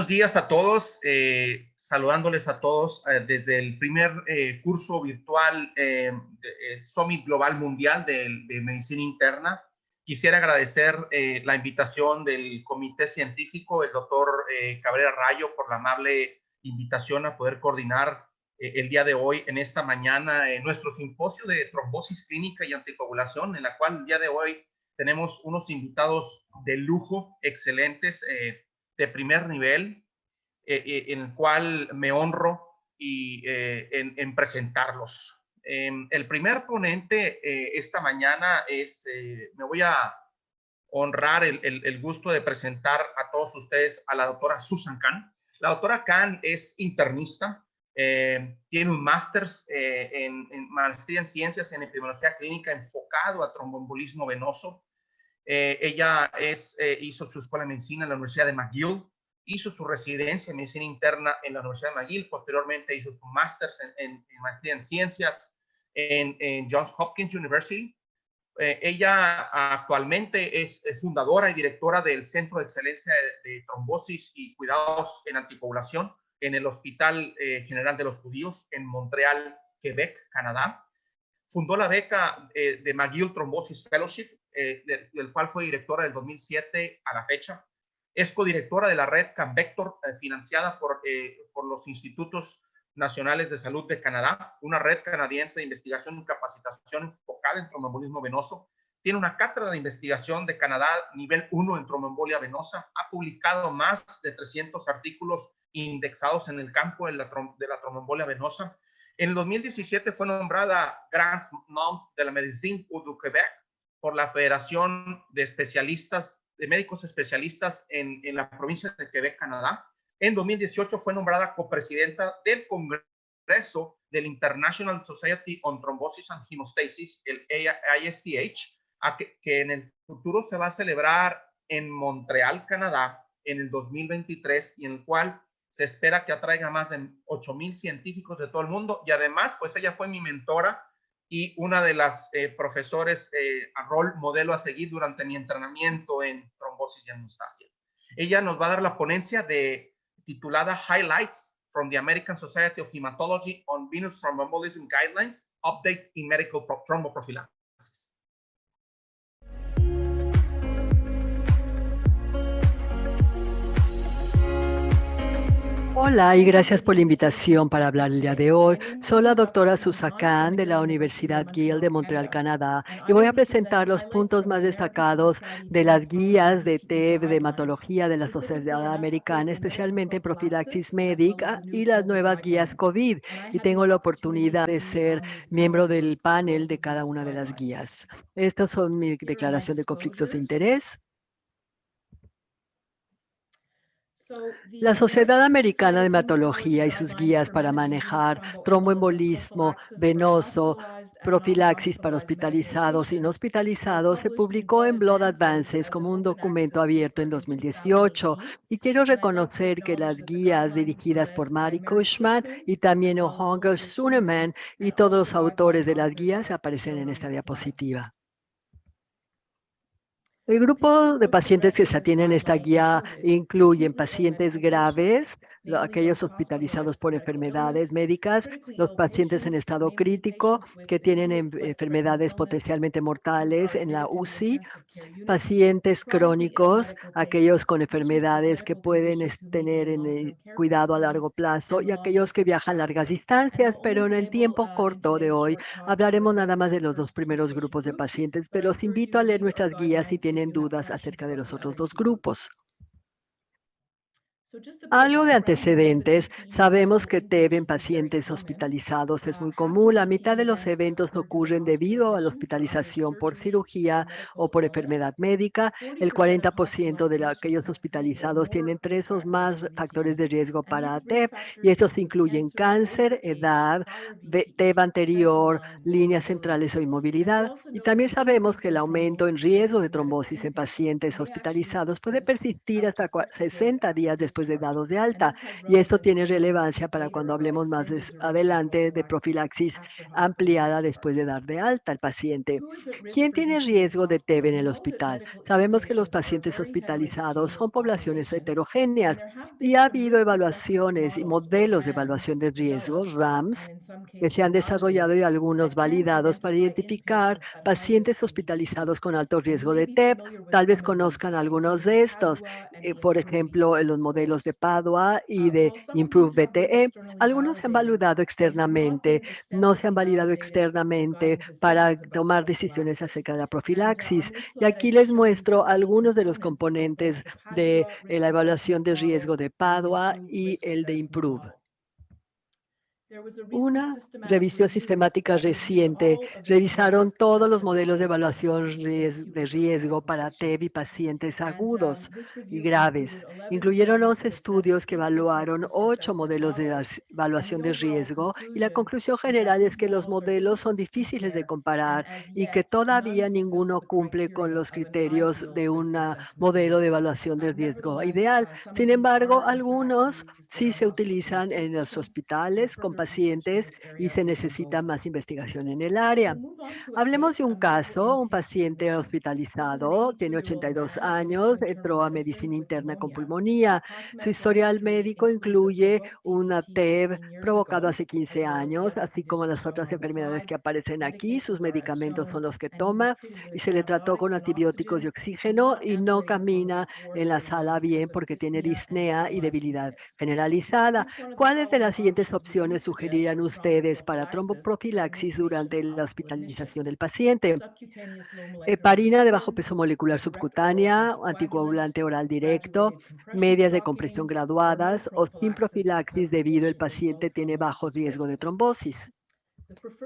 Buenos días a todos, saludándoles a todos desde el primer curso virtual Summit Global Mundial de Medicina Interna. Quisiera agradecer la invitación del Comité Científico, el doctor Cabrera Rayo, por la amable invitación a poder coordinar el día de hoy, en esta mañana, nuestro simposio de trombosis clínica y anticoagulación, en la cual el día de hoy tenemos unos invitados de lujo, excelentes, de primer nivel, en el cual me honro en presentarlos. El primer ponente esta mañana me voy a honrar el gusto de presentar a todos ustedes a la doctora Susan Khan. La doctora Khan es internista, tiene un máster en maestría en ciencias en epidemiología clínica enfocado a tromboembolismo venoso. Ella hizo su escuela de medicina en la Universidad de McGill, hizo su residencia en medicina interna en la Universidad de McGill, posteriormente hizo su máster en maestría en ciencias en Johns Hopkins University. Ella actualmente es fundadora y directora del Centro de Excelencia de Trombosis y Cuidados en Anticoagulación en el Hospital General de los Judíos en Montreal, Quebec, Canadá. Fundó la beca de McGill Thrombosis Fellowship, del cual fue directora del 2007 a la fecha. Es codirectora de la red CanVector, financiada por los Institutos Nacionales de Salud de Canadá, una red canadiense de investigación y capacitación enfocada en tromboembolismo venoso. Tiene una cátedra de investigación de Canadá nivel 1 en tromboembolia venosa. Ha publicado más de 300 artículos indexados en el campo de la tromboembolia venosa. En el 2017 fue nombrada Grand Nom de la Médecine du Québec por la Federación de Especialistas, de Médicos Especialistas en la provincia de Quebec, Canadá. En 2018 fue nombrada copresidenta del Congreso del International Society on Thrombosis and Hemostasis, el ISTH, que en el futuro se va a celebrar en Montreal, Canadá, en el 2023, y en el cual se espera que atraiga más de 8,000 científicos de todo el mundo. Y además, pues ella fue mi mentora y una de las profesores a rol modelo a seguir durante mi entrenamiento en trombosis y hemostasia. Ella nos va a dar la ponencia titulada Highlights from the American Society of Hematology on Venous Thromboembolism Guidelines, Update in Medical Thromboprophylaxis. Hola y gracias por la invitación para hablar el día de hoy. Soy la doctora Susan Khan de la Universidad Guild de Montreal, Canadá, y voy a presentar los puntos más destacados de las guías de TEV de hematología de la Sociedad Americana, especialmente en profilaxis médica y las nuevas guías COVID. Y tengo la oportunidad de ser miembro del panel de cada una de las guías. Estas son mi declaración de conflictos de interés. La Sociedad Americana de Hematología y sus guías para manejar tromboembolismo venoso, profilaxis para hospitalizados y no hospitalizados se publicó en Blood Advances como un documento abierto en 2018 y quiero reconocer que las guías dirigidas por Mary Cushman y también Ohonger Suneman y todos los autores de las guías aparecen en esta diapositiva. El grupo de pacientes que se atienden en esta guía incluyen pacientes graves, aquellos hospitalizados por enfermedades médicas, los pacientes en estado crítico que tienen enfermedades potencialmente mortales en la UCI, pacientes crónicos, aquellos con enfermedades que pueden tener en el cuidado a largo plazo y aquellos que viajan largas distancias, pero en el tiempo corto de hoy hablaremos nada más de los dos primeros grupos de pacientes, pero los invito a leer nuestras guías si tienen dudas acerca de los otros dos grupos. Algo de antecedentes, sabemos que TEV en pacientes hospitalizados es muy común. La mitad de los eventos ocurren debido a la hospitalización por cirugía o por enfermedad médica. El 40% de aquellos hospitalizados tienen 3 o más factores de riesgo para TEV y estos incluyen cáncer, edad, TEV anterior, líneas centrales o inmovilidad. Y también sabemos que el aumento en riesgo de trombosis en pacientes hospitalizados puede persistir hasta 60 días después después de dados de alta. Y esto tiene relevancia para cuando hablemos más adelante de profilaxis ampliada después de dar de alta al paciente. ¿Quién tiene riesgo de TB en el hospital? Sabemos que los pacientes hospitalizados son poblaciones heterogéneas y ha habido evaluaciones y modelos de evaluación de riesgos, RAMS, que se han desarrollado y algunos validados para identificar pacientes hospitalizados con alto riesgo de TEP. Tal vez conozcan algunos de estos, por ejemplo, en los modelos de Padua y de Improve BTE. Algunos se han validado externamente, no se han validado externamente para tomar decisiones acerca de la profilaxis. Y aquí les muestro algunos de los componentes de la evaluación de riesgo de Padua y el de Improve. Una revisión sistemática reciente revisaron todos los modelos de evaluación de riesgo para TEB y pacientes agudos y graves. Incluyeron 11 estudios que evaluaron 8 modelos de evaluación de riesgo y la conclusión general es que los modelos son difíciles de comparar y que todavía ninguno cumple con los criterios de un modelo de evaluación de riesgo ideal. Sin embargo, algunos sí se utilizan en los hospitales con pacientes y se necesita más investigación en el área. Hablemos de un caso, un paciente hospitalizado, tiene 82 años, entró a medicina interna con pulmonía. Su historial médico incluye una TEB provocado hace 15 años, así como las otras enfermedades que aparecen aquí. Sus medicamentos son los que toma y se le trató con antibióticos y oxígeno y no camina en la sala bien porque tiene disnea y debilidad generalizada. ¿Cuáles de las siguientes opciones sugerirían ustedes para tromboprofilaxis durante la hospitalización del paciente? Heparina de bajo peso molecular subcutánea, anticoagulante oral directo, medias de compresión graduadas o sin profilaxis debido al paciente tiene bajo riesgo de trombosis.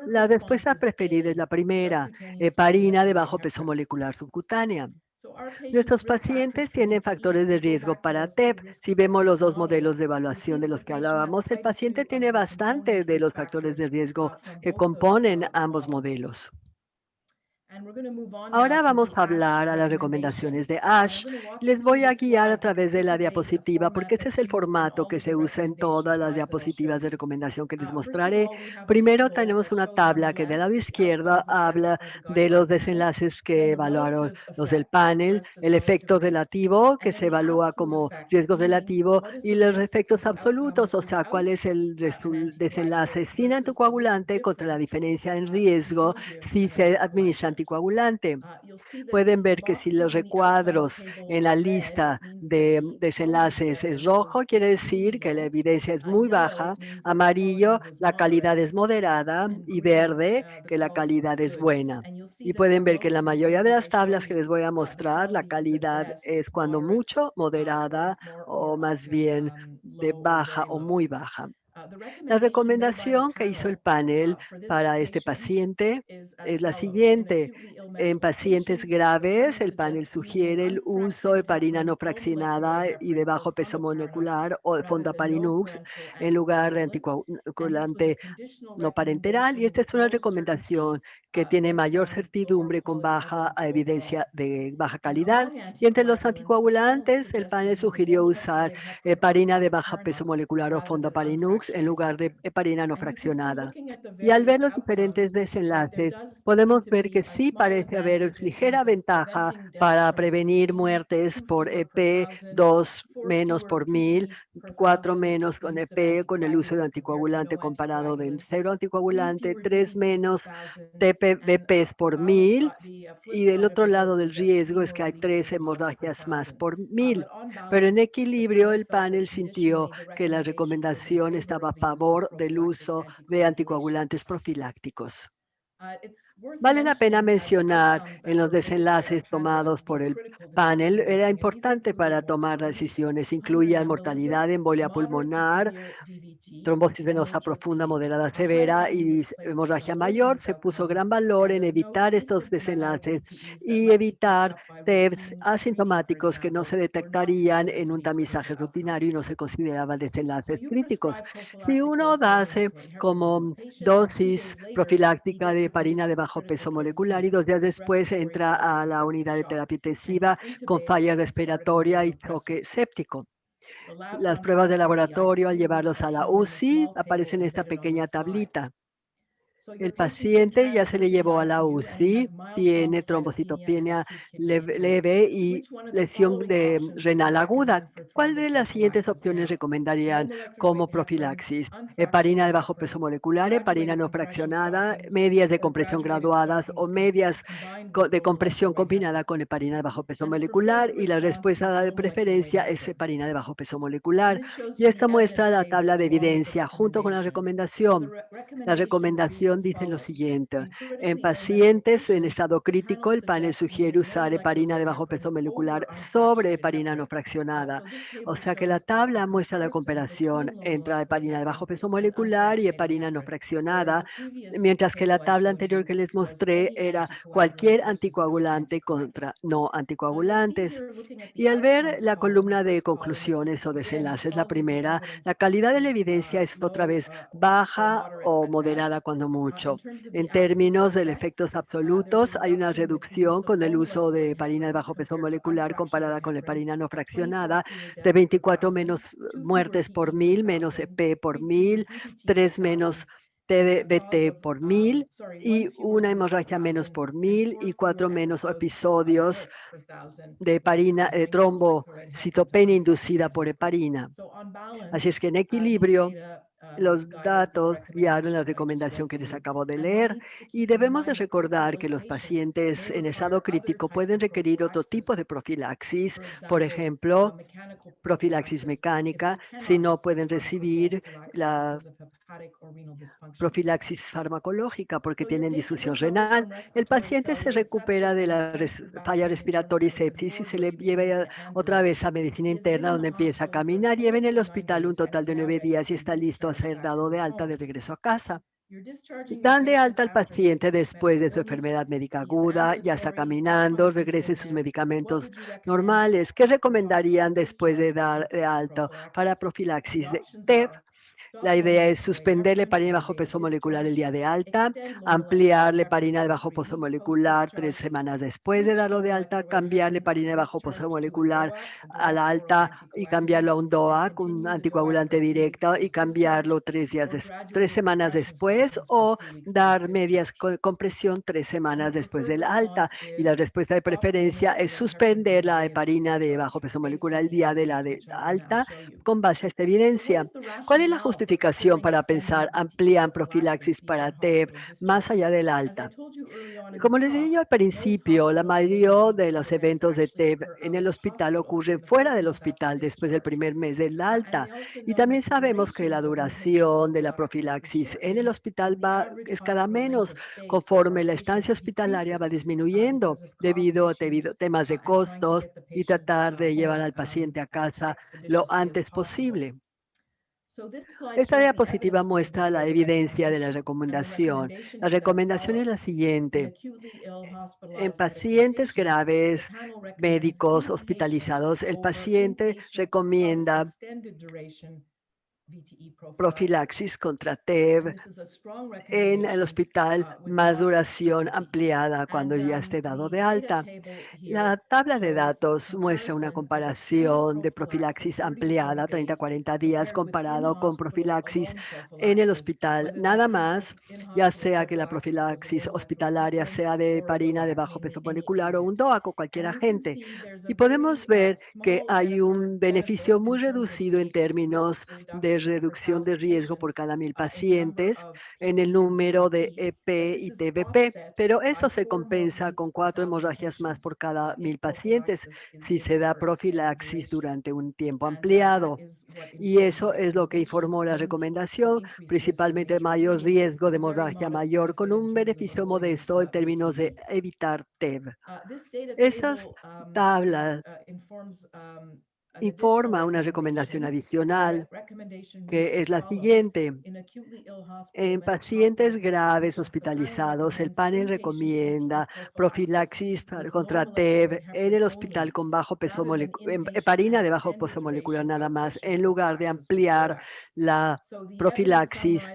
La respuesta preferida es la primera, heparina de bajo peso molecular subcutánea. Nuestros pacientes tienen factores de riesgo para TEP. Si vemos los dos modelos de evaluación de los que hablábamos, el paciente tiene bastante de los factores de riesgo que componen ambos modelos. Ahora vamos a hablar a las recomendaciones de ASH. Les voy a guiar a través de la diapositiva porque ese es el formato que se usa en todas las diapositivas de recomendación que les mostraré. Primero tenemos una tabla que del lado izquierdo habla de los desenlaces que evaluaron los del panel, el efecto relativo que se evalúa como riesgo relativo y los efectos absolutos, o sea, cuál es el desenlace sin anticoagulante contra la diferencia en riesgo si se administra anticoagulante. Pueden ver que si los recuadros en la lista de desenlaces es rojo, quiere decir que la evidencia es muy baja, amarillo, la calidad es moderada y verde, que la calidad es buena. Y pueden ver que en la mayoría de las tablas que les voy a mostrar, la calidad es cuando mucho, moderada o más bien de baja o muy baja. La recomendación que hizo el panel para este paciente es la siguiente. En pacientes graves, el panel sugiere el uso de heparina no fraccionada y de bajo peso molecular o de fondaparinux en lugar de anticoagulante no parenteral. Y esta es una recomendación que tiene mayor certidumbre con baja evidencia de baja calidad. Y entre los anticoagulantes, el panel sugirió usar heparina de bajo peso molecular o fondaparinux en lugar de heparina no fraccionada. Y al ver los diferentes desenlaces, podemos ver que sí parece haber ligera ventaja para prevenir muertes por EP, 2 menos por 1000, 4 menos con EP con el uso de anticoagulante comparado del cero anticoagulante, 3 menos TPVPs por 1000. Y del otro lado del riesgo es que hay 3 hemorragias más por 1000. Pero en equilibrio, el panel sintió que la recomendación estaba a favor del uso de anticoagulantes profilácticos. Vale la pena mencionar en los desenlaces tomados por el panel, era importante para tomar decisiones, incluían mortalidad, embolia pulmonar, trombosis venosa profunda, moderada, severa y hemorragia mayor. Se puso gran valor en evitar estos desenlaces y evitar TEBs asintomáticos que no se detectarían en un tamizaje rutinario y no se consideraban desenlaces críticos. Si uno dase como dosis profiláctica de heparina de bajo peso molecular y 2 días después entra a la unidad de terapia intensiva con falla respiratoria y choque séptico. Las pruebas de laboratorio, al llevarlos a la UCI, aparecen en esta pequeña tablita. El paciente ya se le llevó a la UCI, tiene trombocitopenia leve y lesión renal aguda. ¿Cuál de las siguientes opciones recomendarían como profilaxis? Heparina de bajo peso molecular, heparina no fraccionada, medias de compresión graduadas o medias de compresión combinada con heparina de bajo peso molecular, y la respuesta de preferencia es heparina de bajo peso molecular. Y esta muestra la tabla de evidencia junto con la recomendación. La recomendación dice lo siguiente: en pacientes en estado crítico, el panel sugiere usar heparina de bajo peso molecular sobre heparina no fraccionada. O sea que la tabla muestra la comparación entre heparina de bajo peso molecular y heparina no fraccionada, mientras que la tabla anterior que les mostré era cualquier anticoagulante contra no anticoagulantes. Y al ver la columna de conclusiones o desenlaces, la primera, la calidad de la evidencia es otra vez baja o moderada cuando mucho. En términos de efectos absolutos, hay una reducción con el uso de heparina de bajo peso molecular comparada con la heparina no fraccionada, de 24 menos muertes por 1000, menos EP por 1000, 3 menos TBT por 1000 y una hemorragia menos por 1000 y 4 menos episodios de heparina, trombocitopenia inducida por heparina. Así es que en equilibrio, los datos guiaron la recomendación que les acabo de leer, y debemos de recordar que los pacientes en estado crítico pueden requerir otro tipo de profilaxis, por ejemplo, profilaxis mecánica, si no pueden recibir la profilaxis farmacológica porque tienen disfunción renal. El paciente se recupera de la falla respiratoria y sepsis y se le lleva otra vez a medicina interna, donde empieza a caminar. Lleva en el hospital un total de 9 días y está listo a ser dado de alta de regreso a casa. Dan de alta al paciente después de su enfermedad médica aguda, ya está caminando, regresen sus medicamentos normales. ¿Qué recomendarían después de dar de alta para profilaxis de TEV? La idea es suspender la heparina de bajo peso molecular el día de alta, ampliar la heparina de bajo peso molecular 3 semanas después de darlo de alta, cambiar la heparina de bajo peso molecular a la alta y cambiarlo a un DOAC, un anticoagulante directo, y cambiarlo 3 semanas después, o dar medias compresión 3 semanas después de la alta. Y la respuesta de preferencia es suspender la heparina de bajo peso molecular el día de la alta con base a esta evidencia. ¿Cuál es la justificación para pensar amplían profilaxis para TEV más allá del alta? Como les dije yo al principio, la mayoría de los eventos de TEV en el hospital ocurren fuera del hospital después del primer mes del alta. Y también sabemos que la duración de la profilaxis en el hospital es cada menos conforme la estancia hospitalaria va disminuyendo debido a temas de costos y tratar de llevar al paciente a casa lo antes posible. Esta diapositiva muestra la evidencia de la recomendación. La recomendación es la siguiente: en pacientes graves, médicos hospitalizados, el paciente recomienda profilaxis contra TEV en el hospital, más duración ampliada cuando ya esté dado de alta. La tabla de datos muestra una comparación de profilaxis ampliada 30 a 40 días comparado con profilaxis en el hospital nada más, ya sea que la profilaxis hospitalaria sea de heparina de bajo peso molecular o un DOAC o cualquier agente. Y podemos ver que hay un beneficio muy reducido en términos de reducción de riesgo por cada 1000 pacientes en el número de EP y TBP, pero eso se compensa con 4 hemorragias más por cada 1000 pacientes si se da profilaxis durante un tiempo ampliado. Y eso es lo que informó la recomendación, principalmente mayor riesgo de hemorragia mayor con un beneficio modesto en términos de evitar TEV. Esas tablas informa una recomendación adicional, que es la siguiente. En pacientes graves hospitalizados, el panel recomienda profilaxis contra TEV en el hospital con bajo peso heparina de bajo peso molecular nada más, en lugar de ampliar la profilaxis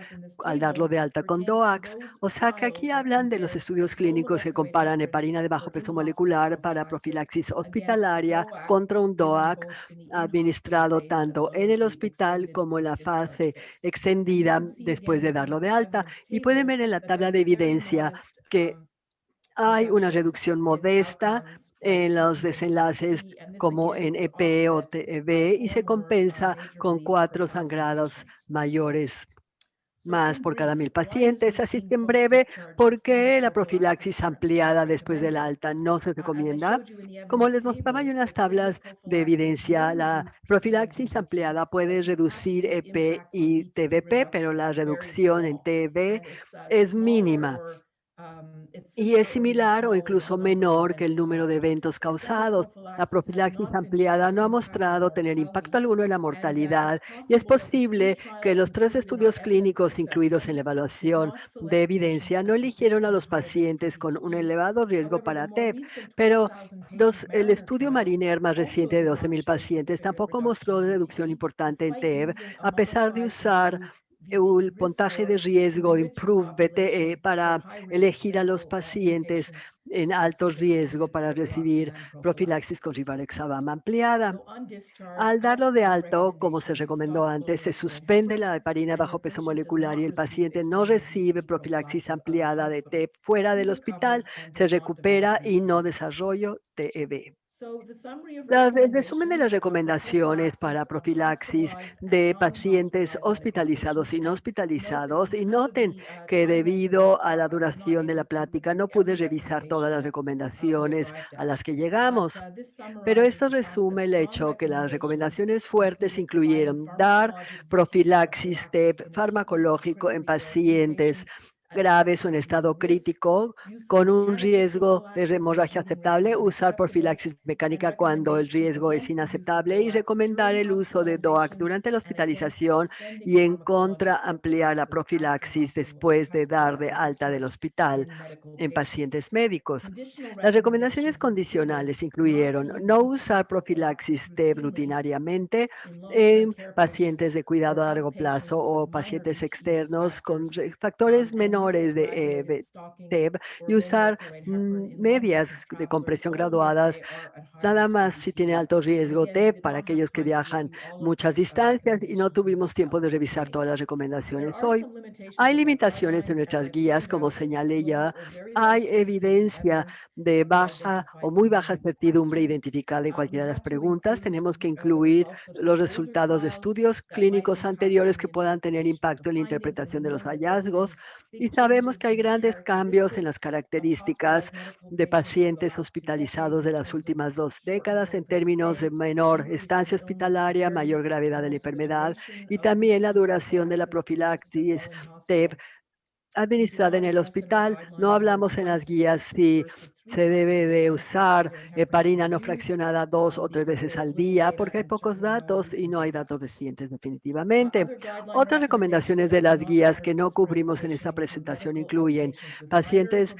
al darlo de alta con DOACs. O sea que aquí hablan de los estudios clínicos que comparan heparina de bajo peso molecular para profilaxis hospitalaria contra un DOAC administrado tanto en el hospital como en la fase extendida después de darlo de alta. Y pueden ver en la tabla de evidencia que hay una reducción modesta en los desenlaces como en EP o TEB y se compensa con 4 sangrados mayores más por cada 1000 pacientes. Así que en breve, ¿por qué la profilaxis ampliada después del alta no se recomienda? Como les mostraba en unas tablas de evidencia, la profilaxis ampliada puede reducir EP y TBP, pero la reducción en TB es mínima y es similar o incluso menor que el número de eventos causados. La profilaxis ampliada no ha mostrado tener impacto alguno en la mortalidad y es posible que los 3 estudios clínicos incluidos en la evaluación de evidencia no eligieron a los pacientes con un elevado riesgo para TEP, pero el estudio Mariner más reciente de 12,000 pacientes tampoco mostró reducción importante en TEP a pesar de usar el puntaje de riesgo Improve BTE para elegir a los pacientes en alto riesgo para recibir profilaxis con rivaroxaban ampliada. Al darlo de alto, como se recomendó antes, se suspende la heparina bajo peso molecular y el paciente no recibe profilaxis ampliada de TEP fuera del hospital, se recupera y no desarrollo TEB. El resumen de las recomendaciones para profilaxis de pacientes hospitalizados y no hospitalizados, y noten que debido a la duración de la plática no pude revisar todas las recomendaciones a las que llegamos, pero esto resume el hecho que las recomendaciones fuertes incluyeron dar profilaxis TEP farmacológico en pacientes graves o en estado crítico con un riesgo de hemorragia aceptable, usar profilaxis mecánica cuando el riesgo es inaceptable y recomendar el uso de DOAC durante la hospitalización y en contra ampliar la profilaxis después de dar de alta del hospital en pacientes médicos. Las recomendaciones condicionales incluyeron no usar profilaxis TEP rutinariamente en pacientes de cuidado a largo plazo o pacientes externos con factores menores de TEP y usar medias de compresión graduadas nada más si tiene alto riesgo TEP para aquellos que viajan muchas distancias y no tuvimos tiempo de revisar todas las recomendaciones hoy. Hay limitaciones en nuestras guías, como señalé ya. Hay evidencia de baja o muy baja certidumbre identificada en cualquiera de las preguntas. Tenemos que incluir los resultados de estudios clínicos anteriores que puedan tener impacto en la interpretación de los hallazgos. Y sabemos que hay grandes cambios en las características de pacientes hospitalizados de las últimas 2 décadas en términos de menor estancia hospitalaria, mayor gravedad de la enfermedad y también la duración de la profilaxis TEP administrada en el hospital. No hablamos en las guías si se debe de usar heparina no fraccionada 2 o 3 veces al día, porque hay pocos datos y no hay datos recientes definitivamente. Otras recomendaciones de las guías que no cubrimos en esta presentación incluyen pacientes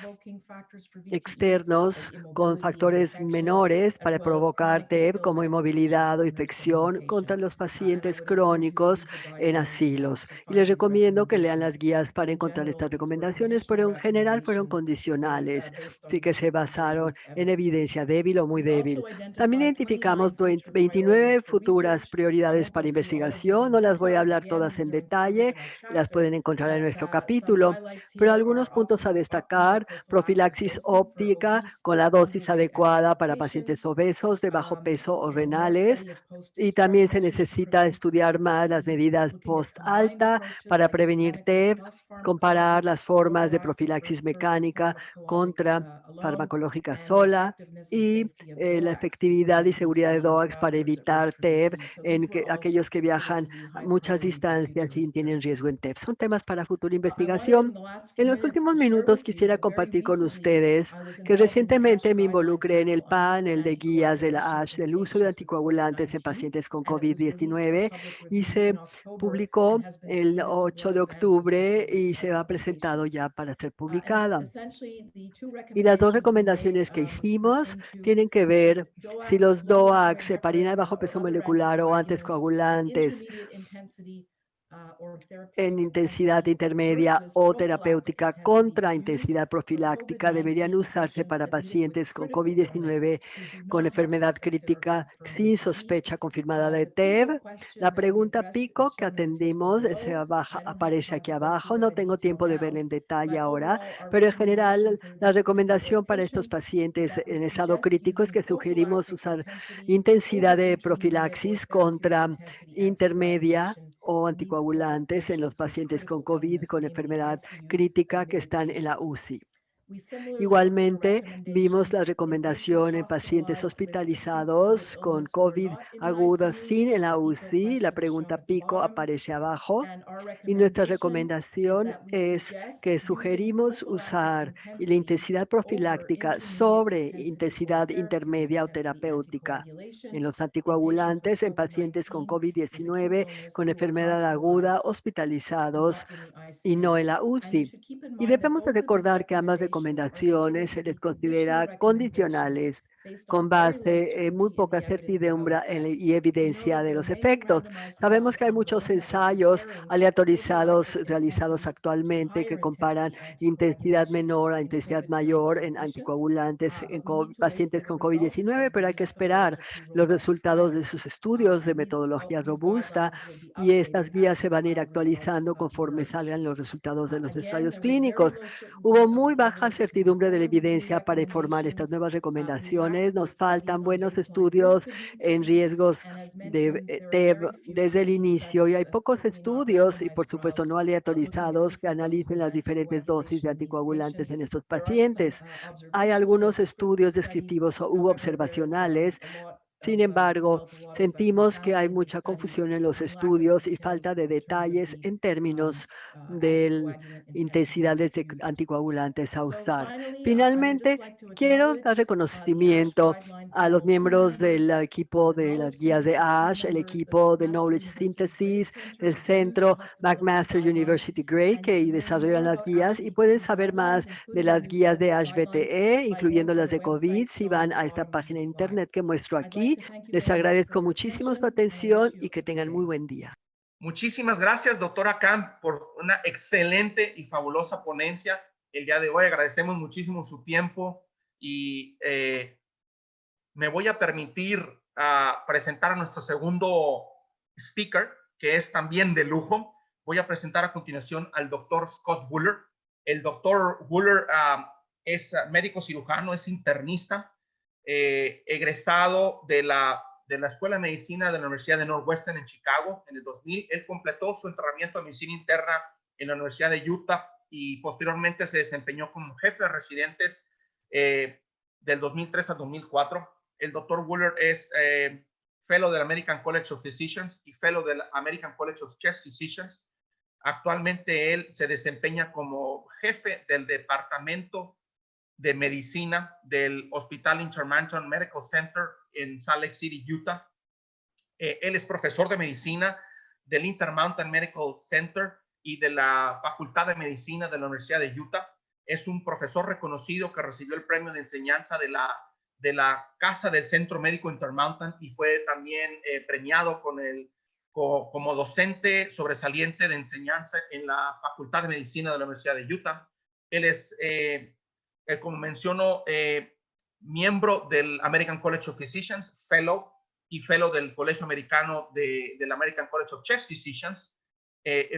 externos con factores menores para provocar TEP como inmovilidad o infección contra los pacientes crónicos en asilos. Y les recomiendo que lean las guías para encontrar estas recomendaciones, pero en general fueron condicionales, sí que se basaron en evidencia débil o muy débil. También identificamos 29 futuras prioridades para investigación. No las voy a hablar todas en detalle, las pueden encontrar en nuestro capítulo, pero algunos puntos a destacar: profilaxis óptica con la dosis adecuada para pacientes obesos, de bajo peso o renales. Y también se necesita estudiar más las medidas post-alta para prevenir TEP, comparar las formas de profilaxis mecánica contra farmacológica sola y la efectividad y seguridad de DOACs para evitar TEP en aquellos que viajan a muchas distancias y tienen riesgo en TEP. Son temas para futura investigación. En los últimos minutos quisiera compartir con ustedes que recientemente me involucré en el panel de guías de la ASH del uso de anticoagulantes en pacientes con COVID-19 y se publicó el 8 de octubre y se ha presentado ya para ser publicada. Y las 2 recomendaciones que hicimos tienen que ver si los DOACs, heparina de bajo peso molecular o anticoagulantes en intensidad intermedia o terapéutica contra intensidad profiláctica deberían usarse para pacientes con COVID-19 con enfermedad crítica sin sospecha confirmada de TEV. La pregunta PICO que atendimos aparece aquí abajo. No tengo tiempo de ver en detalle ahora, pero en general la recomendación para estos pacientes en estado crítico es que sugerimos usar intensidad de profilaxis contra intermedia o anticoagulantes en los pacientes con COVID con enfermedad crítica que están en la UCI. Igualmente, vimos la recomendación en pacientes hospitalizados con COVID aguda sin en la UCI. La pregunta PICO aparece abajo. Y nuestra recomendación es que sugerimos usar la intensidad profiláctica sobre intensidad intermedia o terapéutica en los anticoagulantes en pacientes con COVID-19 con enfermedad aguda hospitalizados y no en la UCI. Y debemos de recordar que ambas recomendaciones se les considera condicionales con base en muy poca certidumbre y evidencia de los efectos. Sabemos que hay muchos ensayos aleatorizados realizados actualmente que comparan intensidad menor a intensidad mayor en anticoagulantes en pacientes con COVID-19, pero hay que esperar los resultados de sus estudios de metodología robusta y estas guías se van a ir actualizando conforme salgan los resultados de los ensayos clínicos. Hubo muy baja certidumbre de la evidencia para informar estas nuevas recomendaciones. Nos faltan buenos estudios en riesgos de TEV desde el inicio y hay pocos estudios y por supuesto no aleatorizados que analicen las diferentes dosis de anticoagulantes en estos pacientes. Hay algunos estudios descriptivos u observacionales. Sin embargo, sentimos que hay mucha confusión en los estudios y falta de detalles en términos de intensidades de anticoagulantes a usar. Finalmente, quiero dar reconocimiento a los miembros del equipo de las guías de ASH, el equipo de Knowledge Synthesis, el centro McMaster University Grey, que desarrollan las guías y pueden saber más de las guías de ASH BTE, incluyendo las de COVID, si van a esta página de internet que muestro aquí. Les agradezco muchísimo su atención y que tengan muy buen día. Muchísimas gracias, doctora Camp, por una excelente y fabulosa ponencia el día de hoy. Agradecemos muchísimo su tiempo y me voy a permitir presentar a nuestro segundo speaker, que es también de lujo. Voy a presentar a continuación al doctor Scott Buller. El doctor Buller es médico cirujano, es internista, egresado de la Escuela de Medicina de la Universidad de Northwestern en Chicago en el 2000. Él completó su entrenamiento de medicina interna en la Universidad de Utah y posteriormente se desempeñó como jefe de residentes del 2003 al 2004. El doctor Buller es fellow del American College of Physicians y fellow del American College of Chest Physicians. Actualmente él se desempeña como jefe del departamento de medicina del Hospital Intermountain Medical Center en Salt Lake City, Utah. Él es profesor de medicina del Intermountain Medical Center y de la Facultad de Medicina de la Universidad de Utah. Es un profesor reconocido que recibió el premio de enseñanza de la Casa del Centro Médico Intermountain y fue también premiado como docente sobresaliente de enseñanza en la Facultad de Medicina de la Universidad de Utah. Él es como menciono, miembro del American College of Physicians, fellow y fellow del Colegio Americano del American College of Chest Physicians.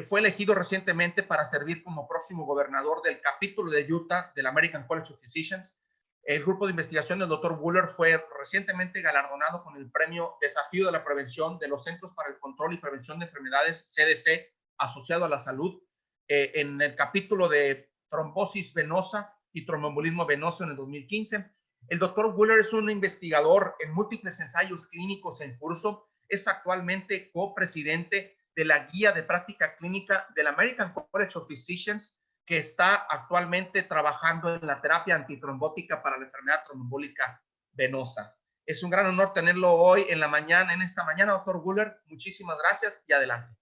Fue elegido recientemente para servir como próximo gobernador del capítulo de Utah del American College of Physicians. El grupo de investigación del Dr. Buller fue recientemente galardonado con el premio Desafío de la Prevención de los Centros para el Control y Prevención de Enfermedades, CDC, asociado a la salud, en el capítulo de trombosis venosa y tromboembolismo venoso en el 2015. El doctor Buller es un investigador en múltiples ensayos clínicos en curso. Es actualmente copresidente de la guía de práctica clínica del American College of Physicians, que está actualmente trabajando en la terapia antitrombótica para la enfermedad tromboembólica venosa. Es un gran honor tenerlo hoy en esta mañana, doctor Buller. Muchísimas gracias y adelante.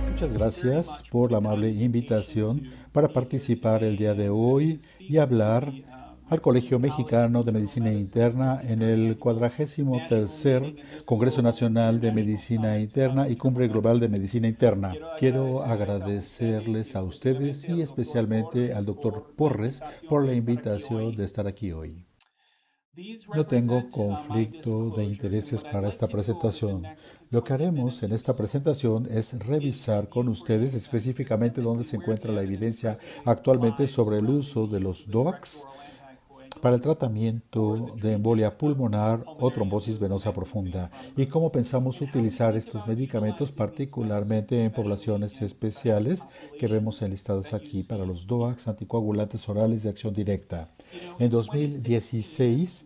Muchas gracias por la amable invitación para participar el día de hoy y hablar al Colegio Mexicano de Medicina Interna en el 43º Congreso Nacional de Medicina Interna y Cumbre Global de Medicina Interna. Quiero agradecerles a ustedes y especialmente al doctor Porres por la invitación de estar aquí hoy. No tengo conflicto de intereses para esta presentación. Lo que haremos en esta presentación es revisar con ustedes específicamente dónde se encuentra la evidencia actualmente sobre el uso de los DOACs para el tratamiento de embolia pulmonar o trombosis venosa profunda y cómo pensamos utilizar estos medicamentos particularmente en poblaciones especiales que vemos enlistadas aquí para los DOACs anticoagulantes orales de acción directa. En 2016,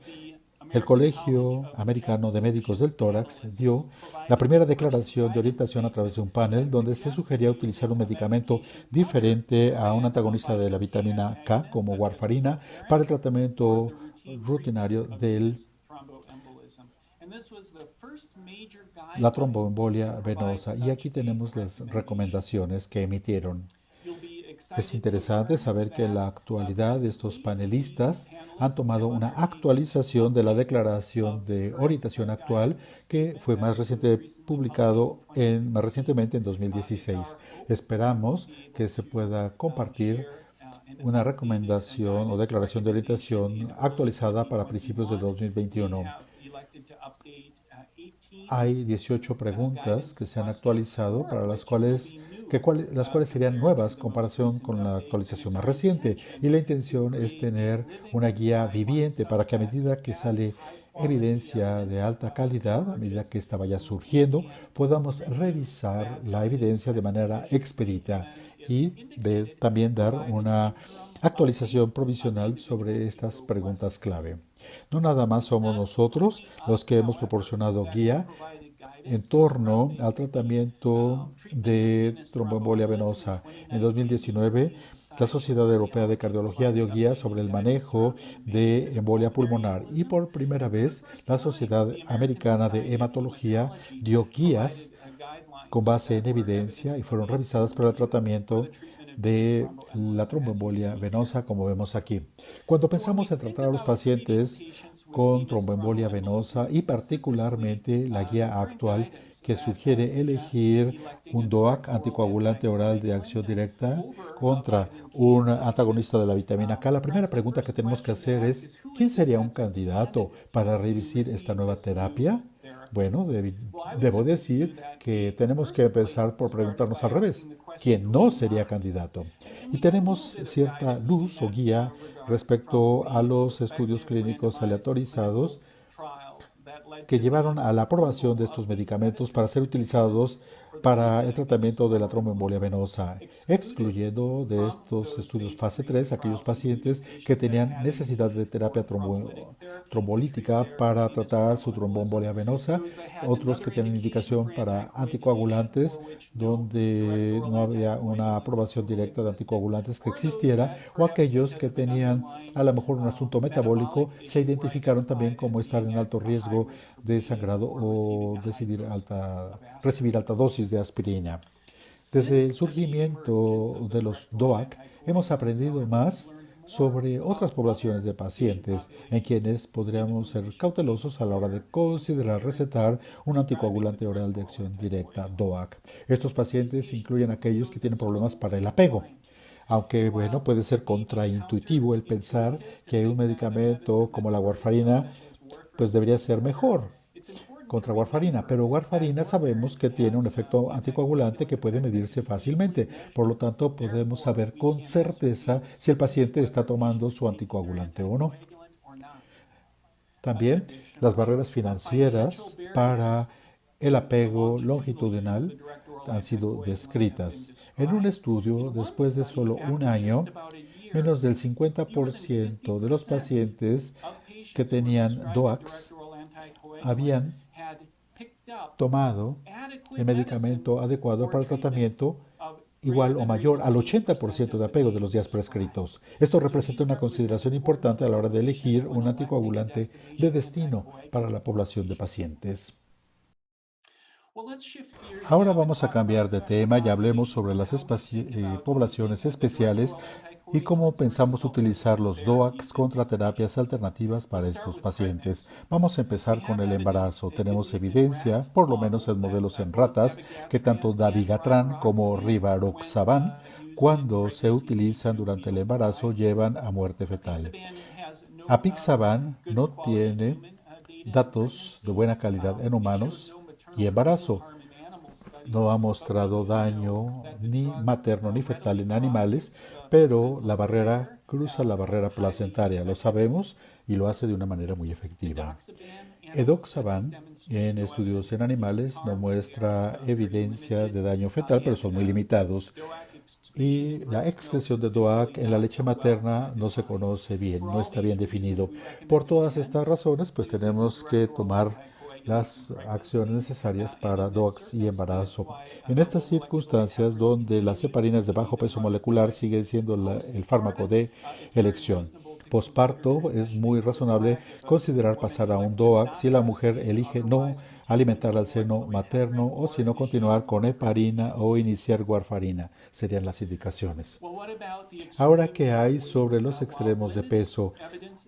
el Colegio Americano de Médicos del Tórax dio la primera declaración de orientación a través de un panel donde se sugería utilizar un medicamento diferente a un antagonista de la vitamina K como warfarina para el tratamiento rutinario de la tromboembolia venosa. Y aquí tenemos las recomendaciones que emitieron. Es interesante saber que en la actualidad estos panelistas han tomado una actualización de la declaración de orientación actual que fue más recientemente en 2016. Esperamos que se pueda compartir una recomendación o declaración de orientación actualizada para principios de 2021. Hay 18 preguntas que se han actualizado para las cuales serían nuevas en comparación con la actualización más reciente. Y la intención es tener una guía viviente para que a medida que sale evidencia de alta calidad, a medida que esta vaya surgiendo, podamos revisar la evidencia de manera expedita y también dar una actualización provisional sobre estas preguntas clave. No nada más somos nosotros los que hemos proporcionado guía en torno al tratamiento de tromboembolia venosa. En 2019, la Sociedad Europea de Cardiología dio guía sobre el manejo de embolia pulmonar y por primera vez la Sociedad Americana de Hematología dio guías con base en evidencia y fueron revisadas para el tratamiento de la tromboembolia venosa, como vemos aquí. Cuando pensamos en tratar a los pacientes con tromboembolia venosa y particularmente la guía actual que sugiere elegir un DOAC anticoagulante oral de acción directa contra un antagonista de la vitamina K, la primera pregunta que tenemos que hacer es, ¿quién sería un candidato para revisar esta nueva terapia? Bueno, debo decir que tenemos que empezar por preguntarnos al revés. ¿Quién no sería candidato? Y tenemos cierta luz o guía respecto a los estudios clínicos aleatorizados que llevaron a la aprobación de estos medicamentos para ser utilizados para el tratamiento de la tromboembolia venosa, excluyendo de estos estudios fase 3 aquellos pacientes que tenían necesidad de terapia trombolítica para tratar su tromboembolia venosa, otros que tienen indicación para anticoagulantes donde no había una aprobación directa de anticoagulantes que existiera, o aquellos que tenían a lo mejor un asunto metabólico, se identificaron también como estar en alto riesgo de sangrado o recibir alta dosis de aspirina. Desde el surgimiento de los DOAC, hemos aprendido más sobre otras poblaciones de pacientes en quienes podríamos ser cautelosos a la hora de considerar recetar un anticoagulante oral de acción directa, DOAC. Estos pacientes incluyen aquellos que tienen problemas para el apego. Aunque, bueno, puede ser contraintuitivo el pensar que un medicamento como la warfarina pues debería ser mejor contra warfarina, pero warfarina sabemos que tiene un efecto anticoagulante que puede medirse fácilmente. Por lo tanto, podemos saber con certeza si el paciente está tomando su anticoagulante o no. También las barreras financieras para el apego longitudinal han sido descritas. En un estudio, después de solo un año, menos del 50% de los pacientes que tenían DOACs habían tomado el medicamento adecuado para el tratamiento igual o mayor al 80% de apego de los días prescritos. Esto representa una consideración importante a la hora de elegir un anticoagulante de destino para la población de pacientes. Ahora vamos a cambiar de tema y hablemos sobre las poblaciones especiales y cómo pensamos utilizar los DOACs contra terapias alternativas para estos pacientes. Vamos a empezar con el embarazo. Tenemos evidencia, por lo menos en modelos en ratas, que tanto dabigatran como rivaroxaban, cuando se utilizan durante el embarazo, llevan a muerte fetal. Apixaban no tiene datos de buena calidad en humanos y embarazo. No ha mostrado daño ni materno ni fetal en animales, pero la barrera cruza la barrera placentaria, lo sabemos, y lo hace de una manera muy efectiva. Edoxaban, en estudios en animales, no muestra evidencia de daño fetal, pero son muy limitados. Y la excreción de DOAC en la leche materna no se conoce bien, no está bien definido. Por todas estas razones, pues tenemos que tomar las acciones necesarias para DOACs y embarazo. En estas circunstancias, donde las heparinas de bajo peso molecular siguen siendo el fármaco de elección. Posparto es muy razonable considerar pasar a un DOAC si la mujer elige no alimentar al seno materno o si no continuar con heparina o iniciar warfarina, serían las indicaciones. Ahora, ¿qué hay sobre los extremos de peso?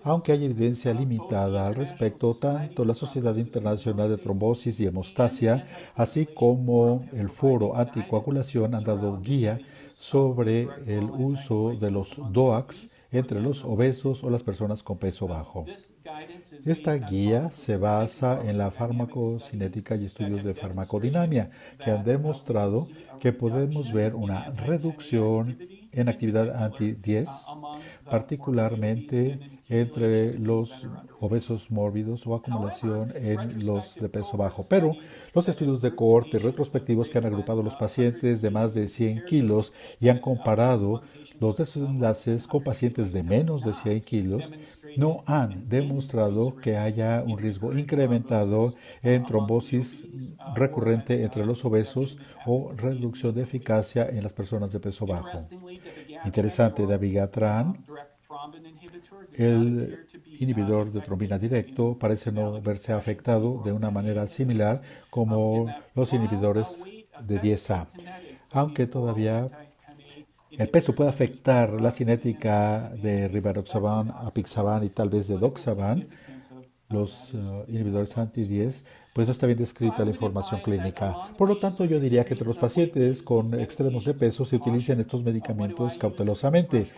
Aunque hay evidencia limitada al respecto, tanto la Sociedad Internacional de Trombosis y Hemostasia, así como el Foro Anticoagulación han dado guía sobre el uso de los DOACs entre los obesos o las personas con peso bajo. Esta guía se basa en la farmacocinética y estudios de farmacodinamia que han demostrado que podemos ver una reducción en actividad anti-10, particularmente entre los obesos mórbidos o acumulación en los de peso bajo. Pero los estudios de cohorte retrospectivos que han agrupado los pacientes de más de 100 kilos y han comparado los desenlaces con pacientes de menos de 100 kilos no han demostrado que haya un riesgo incrementado en trombosis recurrente entre los obesos o reducción de eficacia en las personas de peso bajo. Interesante, dabigatran, el inhibidor de trombina directo, parece no verse afectado de una manera similar como los inhibidores de 10A, aunque todavía el peso puede afectar la cinética de rivaroxaban, apixaban y tal vez de doxaban, los inhibidores anti-10, pues no está bien descrita la información clínica. Por lo tanto, yo diría que entre los pacientes con extremos de peso se utilicen estos medicamentos cautelosamente.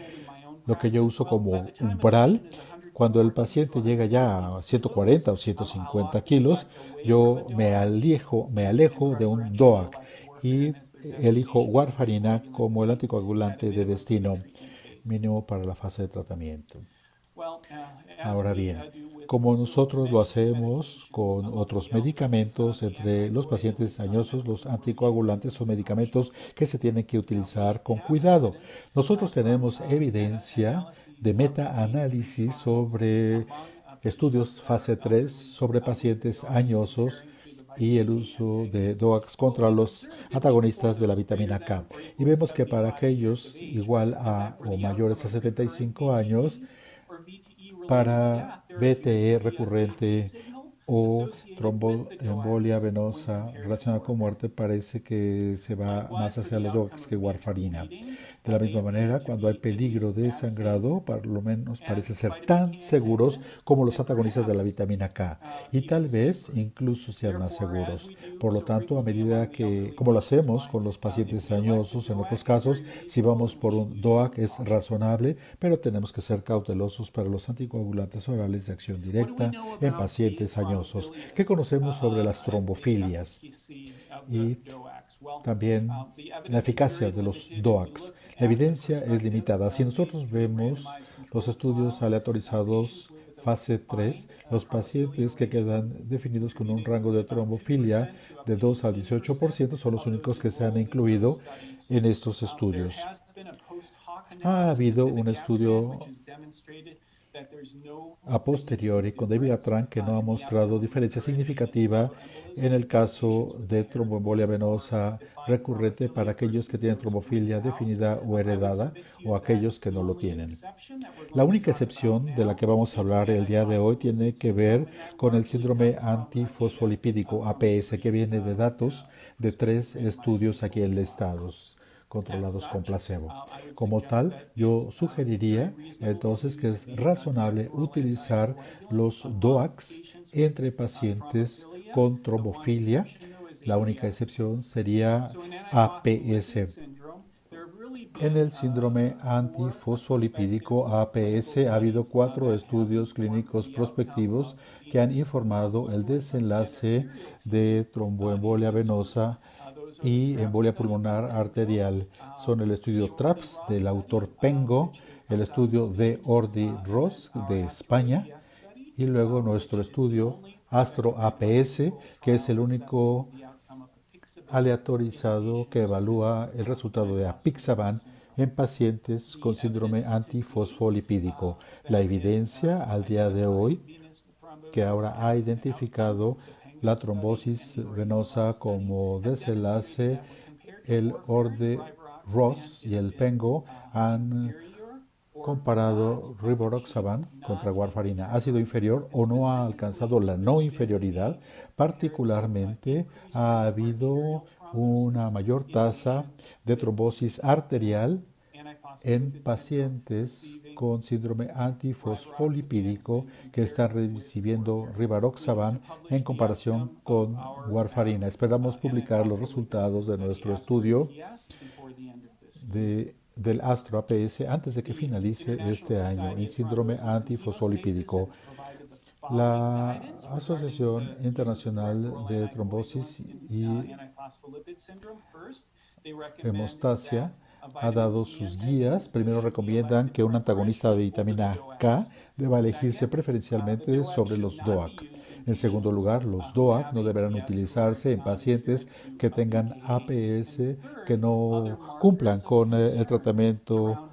Lo que yo uso como umbral, cuando el paciente llega ya a 140 o 150 kilos, yo me alejo de un DOAC y elijo warfarina como el anticoagulante de destino mínimo para la fase de tratamiento. Ahora bien, como nosotros lo hacemos con otros medicamentos, entre los pacientes añosos, los anticoagulantes son medicamentos que se tienen que utilizar con cuidado. Nosotros tenemos evidencia de metaanálisis sobre estudios fase 3 sobre pacientes añosos y el uso de DOACs contra los antagonistas de la vitamina K. Y vemos que para aquellos igual a o mayores a 75 años, para VTE recurrente o tromboembolia venosa relacionada con muerte, parece que se va más hacia los DOACs que warfarina. De la misma manera, cuando hay peligro de sangrado, por lo menos parece ser tan seguros como los antagonistas de la vitamina K, y tal vez incluso sean más seguros. Por lo tanto, a medida que, como lo hacemos con los pacientes añosos, en otros casos, si vamos por un DOAC es razonable, pero tenemos que ser cautelosos para los anticoagulantes orales de acción directa en pacientes añosos. ¿Qué conocemos sobre las trombofilias? Y también la eficacia de los DOACs. La evidencia es limitada. Si nosotros vemos los estudios aleatorizados fase 3, los pacientes que quedan definidos con un rango de trombofilia de 2 al 18% son los únicos que se han incluido en estos estudios. Ha habido un estudio a posteriori con dabigatran que no ha mostrado diferencia significativa en el caso de tromboembolia venosa recurrente para aquellos que tienen trombofilia definida o heredada o aquellos que no lo tienen. La única excepción de la que vamos a hablar el día de hoy tiene que ver con el síndrome antifosfolipídico APS, que viene de datos de 3 estudios aquí enlistados, controlados con placebo. Como tal, yo sugeriría entonces que es razonable utilizar los DOACs entre pacientes con trombofilia. La única excepción sería APS. En el síndrome antifosfolipídico APS ha habido 4 estudios clínicos prospectivos que han informado el desenlace de tromboembolia venosa y embolia pulmonar arterial. Son el estudio TRAPS del autor Pengo, el estudio de Ordi Ross de España y luego nuestro estudio Astro APS, que es el único aleatorizado que evalúa el resultado de apixaban en pacientes con síndrome antifosfolipídico. La evidencia al día de hoy, que ahora ha identificado la trombosis venosa como desenlace, el Orde-Ross y el Pengo han comparado rivaroxaban contra warfarina. Ha sido inferior o no ha alcanzado la no inferioridad. Particularmente ha habido una mayor tasa de trombosis arterial en pacientes con síndrome antifosfolipídico que están recibiendo rivaroxaban en comparación con warfarina. Esperamos publicar los resultados de nuestro estudio del Astro APS antes de que finalice este año en síndrome antifosfolipídico. La Asociación Internacional de Trombosis y Hemostasia ha dado sus guías. Primero recomiendan que un antagonista de vitamina K deba elegirse preferencialmente sobre los DOAC. En segundo lugar, los DOAC no deberán utilizarse en pacientes que tengan APS que no cumplan con el tratamiento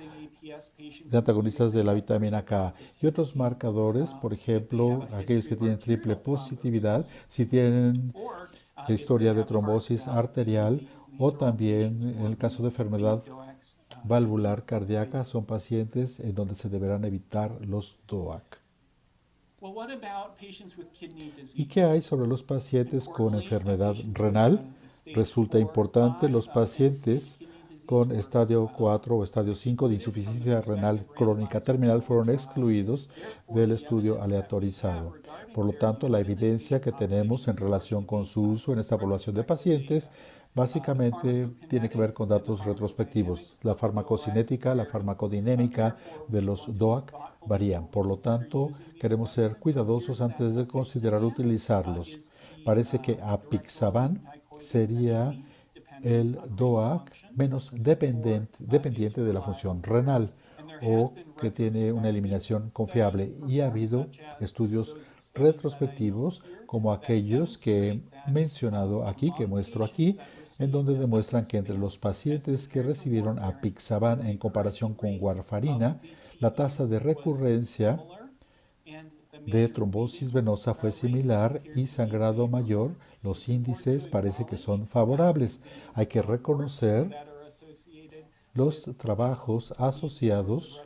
de antagonistas de la vitamina K y otros marcadores, por ejemplo, aquellos que tienen triple positividad, si tienen historia de trombosis arterial o también en el caso de enfermedad valvular cardíaca, son pacientes en donde se deberán evitar los DOAC. ¿Y qué hay sobre los pacientes con enfermedad renal? Resulta importante, los pacientes con estadio 4 o estadio 5 de insuficiencia renal crónica terminal fueron excluidos del estudio aleatorizado. Por lo tanto, la evidencia que tenemos en relación con su uso en esta población de pacientes básicamente tiene que ver con datos retrospectivos. La farmacocinética, la farmacodinámica de los DOAC varían. Por lo tanto, queremos ser cuidadosos antes de considerar utilizarlos. Parece que apixaban sería el DOAC menos dependiente de la función renal o que tiene una eliminación confiable. Y ha habido estudios retrospectivos como aquellos que he mencionado aquí, que muestro aquí, en donde demuestran que entre los pacientes que recibieron apixaban en comparación con warfarina, la tasa de recurrencia de trombosis venosa fue similar y sangrado mayor. Los índices parece que son favorables. Hay que reconocer los trabajos asociados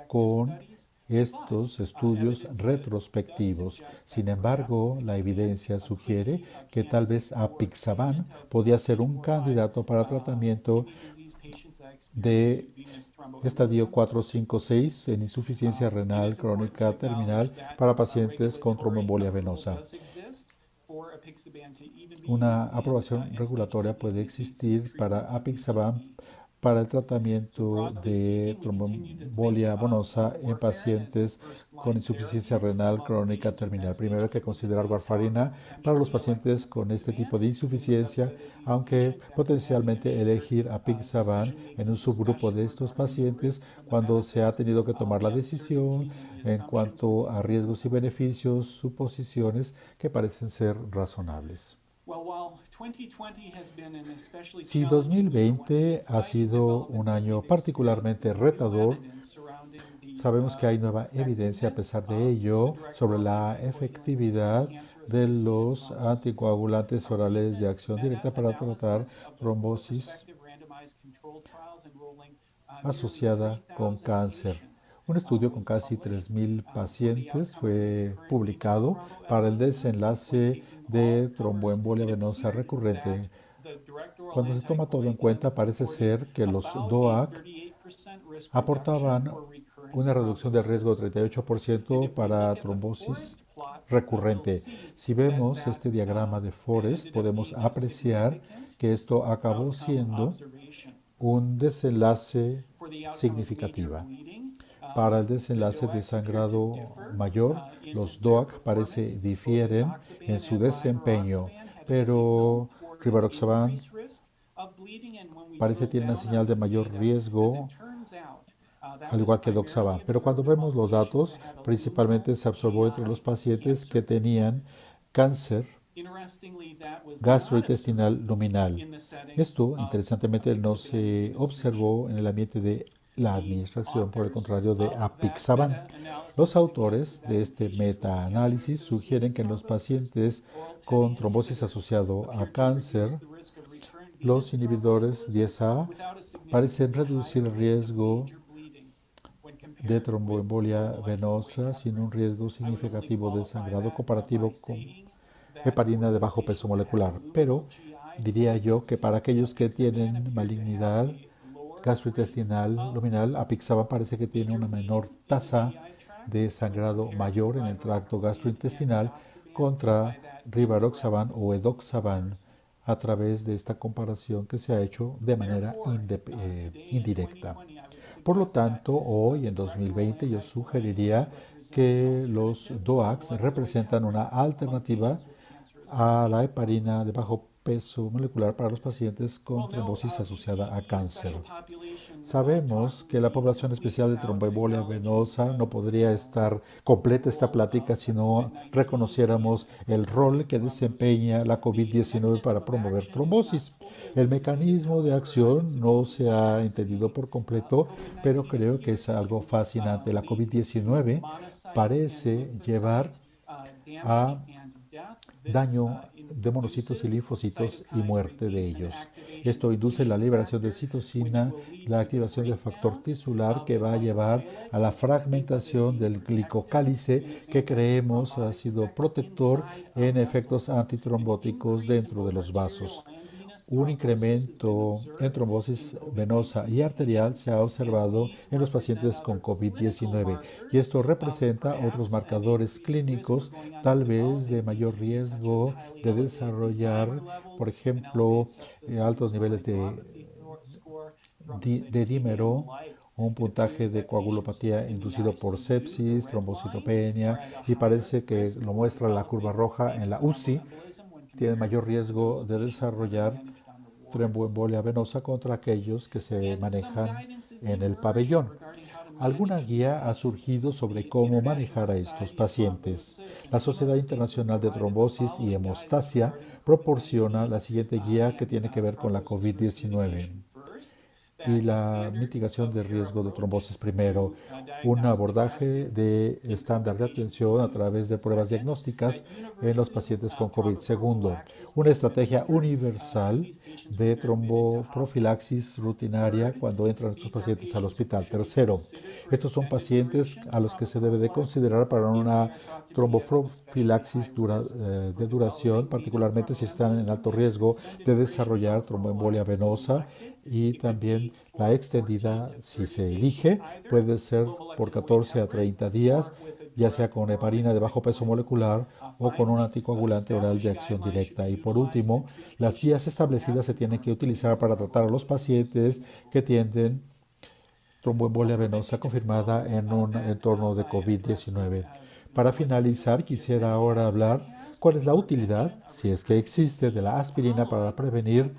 con estos estudios retrospectivos. Sin embargo, la evidencia sugiere que tal vez apixaban podía ser un candidato para tratamiento de estadio 4, 5, 6 en insuficiencia renal crónica terminal para pacientes con tromboembolia venosa. Una aprobación regulatoria puede existir para apixaban para el tratamiento de tromboembolia venosa en pacientes con insuficiencia renal crónica terminal. Primero hay que considerar warfarina para los pacientes con este tipo de insuficiencia, aunque potencialmente elegir apixaban en un subgrupo de estos pacientes cuando se ha tenido que tomar la decisión en cuanto a riesgos y beneficios, suposiciones que parecen ser razonables. Si 2020 ha sido un año particularmente retador, Sabemos que hay nueva evidencia, a pesar de ello, sobre la efectividad de los anticoagulantes orales de acción directa para tratar trombosis asociada con cáncer. Un estudio con casi 3.000 pacientes fue publicado para el desenlace de tromboembolia venosa recurrente. Cuando se toma todo en cuenta, parece ser que los DOAC aportaban una reducción del riesgo de 38% para trombosis recurrente. Si vemos este diagrama de Forest, podemos apreciar que esto acabó siendo un desenlace significativo. Para el desenlace de sangrado mayor, los DOAC parece difieren en su desempeño, pero rivaroxaban parece tiene una señal de mayor riesgo, al igual que doxaban. Pero cuando vemos los datos, principalmente se observó entre los pacientes que tenían cáncer gastrointestinal luminal. Esto, interesantemente, no se observó en el ambiente de la administración, por el contrario, de apixaban. Los autores de este metaanálisis sugieren que en los pacientes con trombosis asociado a cáncer, los inhibidores 10A parecen reducir el riesgo de tromboembolia venosa sin un riesgo significativo de sangrado comparativo con heparina de bajo peso molecular. Pero diría yo que para aquellos que tienen malignidad gastrointestinal luminal, apixaban parece que tiene una menor tasa de sangrado mayor en el tracto gastrointestinal contra rivaroxaban o edoxaban a través de esta comparación que se ha hecho de manera indirecta. Por lo tanto, hoy en 2020 yo sugeriría que los DOACs representan una alternativa a la heparina de bajo peso molecular para los pacientes con trombosis asociada a cáncer. Sabemos que la población especial de tromboembolia venosa no podría estar completa esta plática si no reconociéramos el rol que desempeña la COVID-19 para promover trombosis. El mecanismo de acción no se ha entendido por completo, pero creo que es algo fascinante. La COVID-19 parece llevar a daño de monocitos y linfocitos y muerte de ellos. Esto induce la liberación de citocina, la activación del factor tisular que va a llevar a la fragmentación del glicocálice que creemos ha sido protector en efectos antitrombóticos dentro de los vasos. Un incremento en trombosis venosa y arterial se ha observado en los pacientes con COVID-19 y esto representa otros marcadores clínicos, tal vez de mayor riesgo de desarrollar, por ejemplo, altos niveles de dímero, un puntaje de coagulopatía inducido por sepsis, trombocitopenia, y parece que lo muestra la curva roja en la UCI, tiene mayor riesgo de desarrollar tromboembolia venosa contra aquellos que se manejan en el pabellón. ¿Alguna guía ha surgido sobre cómo manejar a estos pacientes? La Sociedad Internacional de Trombosis y Hemostasia proporciona la siguiente guía que tiene que ver con la COVID-19 y la mitigación de riesgo de trombosis. Primero, un abordaje de estándar de atención a través de pruebas diagnósticas en los pacientes con COVID. Segundo, una estrategia universal de tromboprofilaxis rutinaria cuando entran estos pacientes al hospital. Tercero, estos son pacientes a los que se debe de considerar para una tromboprofilaxis de duración, particularmente si están en alto riesgo de desarrollar tromboembolia venosa, y también la extendida, si se elige, puede ser por 14 a 30 días, ya sea con heparina de bajo peso molecular o con un anticoagulante oral de acción directa. Y por último, las guías establecidas se tienen que utilizar para tratar a los pacientes que tienen tromboembolia venosa confirmada en un entorno de COVID-19. Para finalizar, quisiera ahora hablar cuál es la utilidad, si es que existe, de la aspirina para prevenir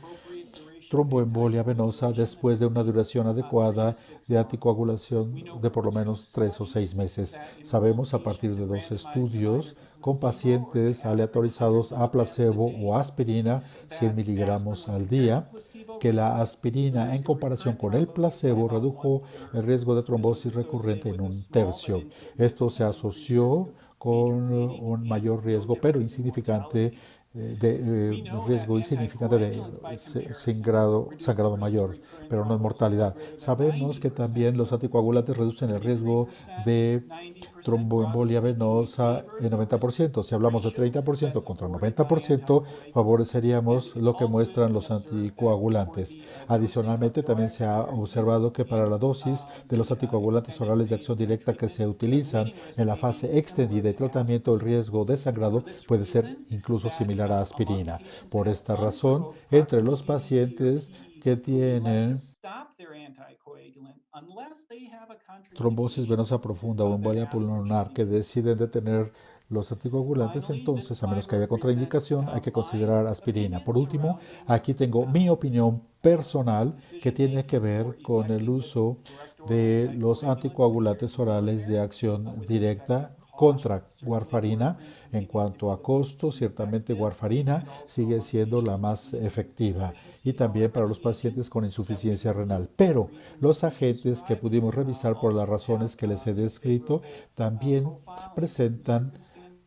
tromboembolia venosa después de una duración adecuada de anticoagulación de por lo menos 3 o 6 meses. Sabemos a partir de 2 estudios con pacientes aleatorizados a placebo o aspirina 100 miligramos al día que la aspirina en comparación con el placebo redujo el riesgo de trombosis recurrente en un tercio. Esto se asoció con un mayor riesgo, pero insignificante, riesgo insignificante de sangrado mayor, pero no es mortalidad. Sabemos que también los anticoagulantes reducen el riesgo de tromboembolia venosa en 90%. Si hablamos de 30% contra 90%, favoreceríamos lo que muestran los anticoagulantes. Adicionalmente, también se ha observado que para la dosis de los anticoagulantes orales de acción directa que se utilizan en la fase extendida de tratamiento, el riesgo de sangrado puede ser incluso similar a aspirina. Por esta razón, entre los pacientes que tienen trombosis venosa profunda o embolia pulmonar que deciden detener los anticoagulantes, entonces, a menos que haya contraindicación, hay que considerar aspirina. Por último, aquí tengo mi opinión personal que tiene que ver con el uso de los anticoagulantes orales de acción directa contra warfarina. En cuanto a costo, ciertamente warfarina sigue siendo la más efectiva y también para los pacientes con insuficiencia renal. Pero los agentes que pudimos revisar por las razones que les he descrito también presentan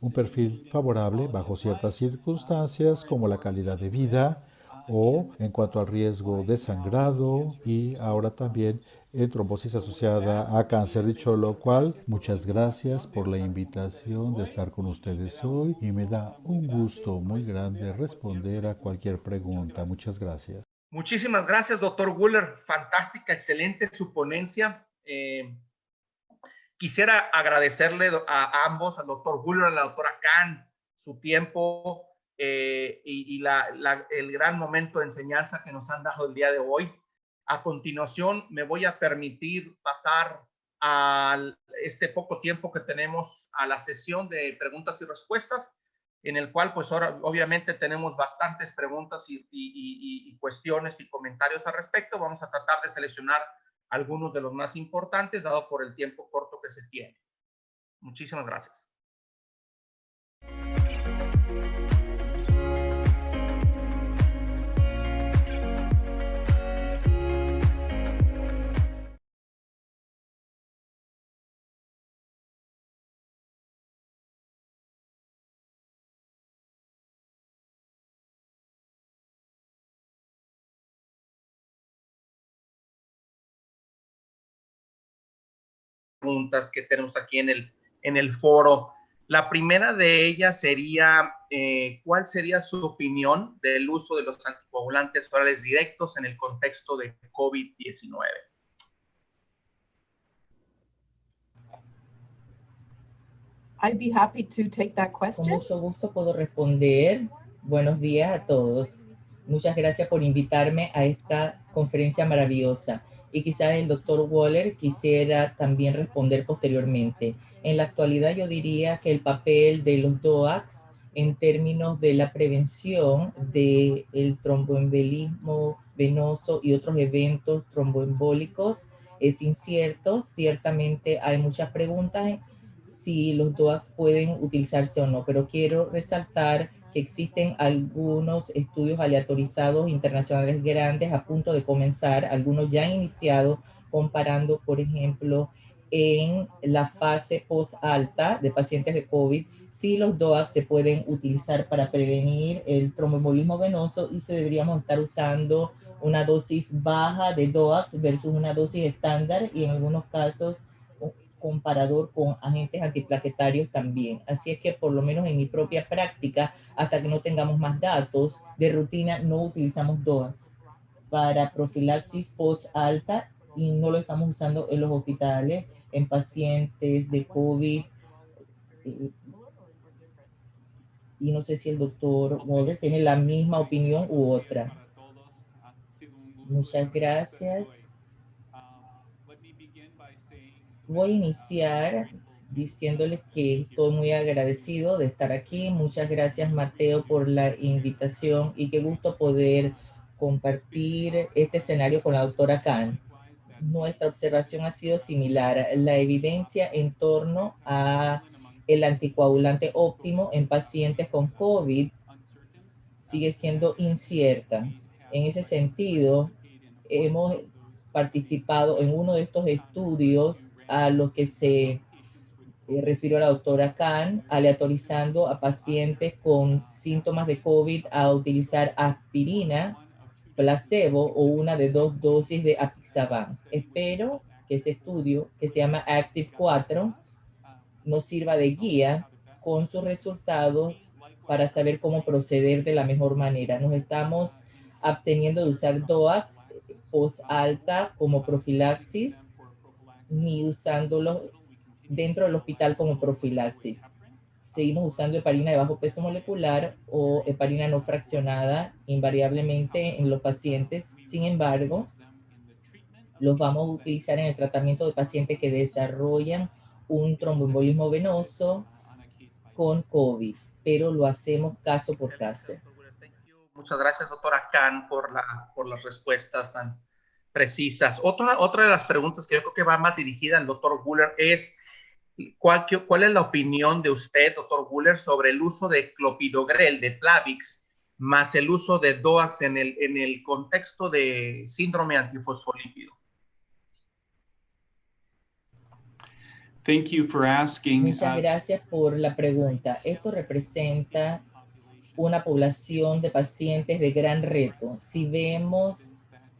un perfil favorable bajo ciertas circunstancias como la calidad de vida o en cuanto al riesgo de sangrado y ahora también en trombosis asociada a cáncer. Dicho lo cual, muchas gracias por la invitación de estar con ustedes hoy y me da un gusto muy grande responder a cualquier pregunta. Muchas gracias. Muchísimas gracias, doctor Wuller. Fantástica, excelente su ponencia. Quisiera agradecerle a ambos, al doctor Wuller, a la doctora Khan, su tiempo y el gran momento de enseñanza que nos han dado el día de hoy. A continuación, me voy a permitir pasar a este poco tiempo que tenemos a la sesión de preguntas y respuestas, en el cual, pues ahora obviamente tenemos bastantes preguntas y cuestiones y comentarios al respecto. Vamos a tratar de seleccionar algunos de los más importantes, dado por el tiempo corto que se tiene. Muchísimas gracias. Preguntas que tenemos aquí en el foro. La primera de ellas sería, ¿cuál sería su opinión del uso de los anticoagulantes orales directos en el contexto de COVID-19? I'd be happy to take that Con question. mucho gusto puedo responder. Buenos días a todos. Muchas gracias por invitarme a esta conferencia maravillosa. Y quizás el doctor Waller quisiera también responder posteriormente. En la actualidad yo diría que el papel de los DOACs en términos de la prevención del tromboembolismo venoso y otros eventos tromboembólicos es incierto. Ciertamente hay muchas preguntas si los DOACs pueden utilizarse o no, pero quiero resaltar que existen algunos estudios aleatorizados internacionales grandes a punto de comenzar, algunos ya han iniciado, comparando, por ejemplo, en la fase post-alta de pacientes de COVID, si los DOACs se pueden utilizar para prevenir el tromboembolismo venoso y si deberíamos estar usando una dosis baja de DOACs versus una dosis estándar y en algunos casos comparador con agentes antiplaquetarios también. Así es que por lo menos en mi propia práctica, hasta que no tengamos más datos, de rutina no utilizamos DOACs para profilaxis post-alta y no lo estamos usando en los hospitales, en pacientes de COVID. Y no sé si el doctor Waller tiene la misma opinión u otra. Muchas gracias. Voy a iniciar diciéndoles que estoy muy agradecido de estar aquí. Muchas gracias, Mateo, por la invitación y qué gusto poder compartir este escenario con la doctora Khan. Nuestra observación ha sido similar. La evidencia en torno a el anticoagulante óptimo en pacientes con COVID sigue siendo incierta. En ese sentido, hemos participado en uno de estos estudios a los que se refirió a la doctora Khan, aleatorizando a pacientes con síntomas de COVID a utilizar aspirina, placebo o una de 2 dosis de apixaban. Espero que ese estudio, que se llama Active 4, nos sirva de guía con sus resultados para saber cómo proceder de la mejor manera. Nos estamos absteniendo de usar DOACs post-alta como profilaxis, ni usándolos dentro del hospital como profilaxis. Seguimos usando heparina de bajo peso molecular o heparina no fraccionada invariablemente en los pacientes. Sin embargo, los vamos a utilizar en el tratamiento de pacientes que desarrollan un tromboembolismo venoso con COVID, pero lo hacemos caso por caso. Muchas gracias, doctora Khan, por las respuestas tan precisas. Otra de las preguntas que yo creo que va más dirigida al doctor Buller es ¿cuál es la opinión de usted, doctor Buller, sobre el uso de clopidogrel, de Plavix, más el uso de DOACs en el contexto de síndrome antifosfolípido? Thank you for asking. Muchas gracias por la pregunta. Esto representa una población de pacientes de gran reto. Si vemos